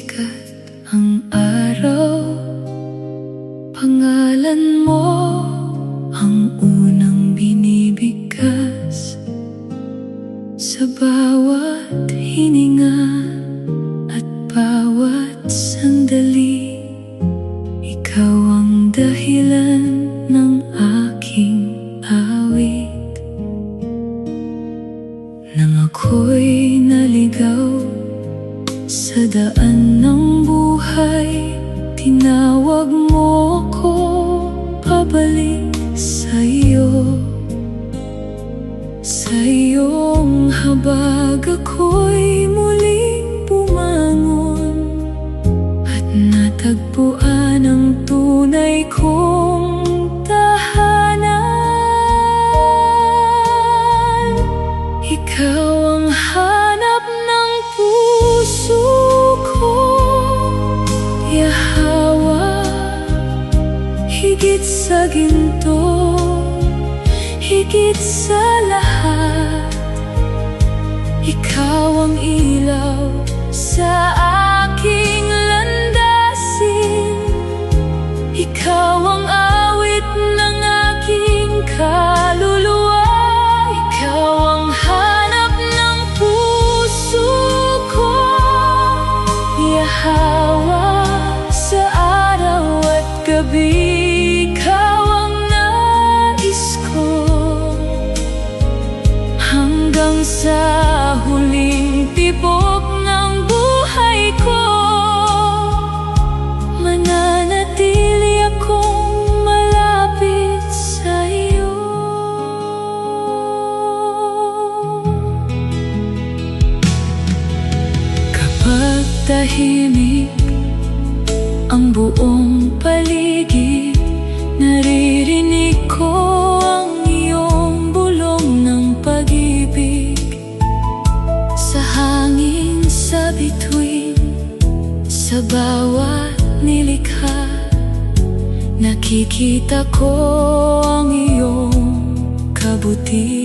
Sumisikat ang araw, pangalan mo ang unang binibigkas sa bawat hininga at bawat sandali. Ikaw ang dahilan ng aking awit. Nang ako'y naligaw sa daan ng buhay, tinawag mo ko pabalik sa iyo. Sa iyong habag ako'y muling bumangon at natagpuan ang tunay kong tahanan. Ikaw ang hanap ng puso ko, Yahweh, higit sa ginto, higit sa lahat. Ikaw ang ilaw sa aking landasin. Ikaw ang awit ng aking kaluluwa. Ikaw ang hanap ng puso ko, Yahweh, sa araw at gabi. Ikaw ang nais ko hanggang sa huling tibok ng buhay ko. Mananatili akong malapit sa iyo. Kapag tahimik ang buong paligid, naririnig ko ang iyong bulong ng pag-ibig. Sa hangin, sa bituin, sa bawat nilikha, nakikita ko ang iyong kabutihan.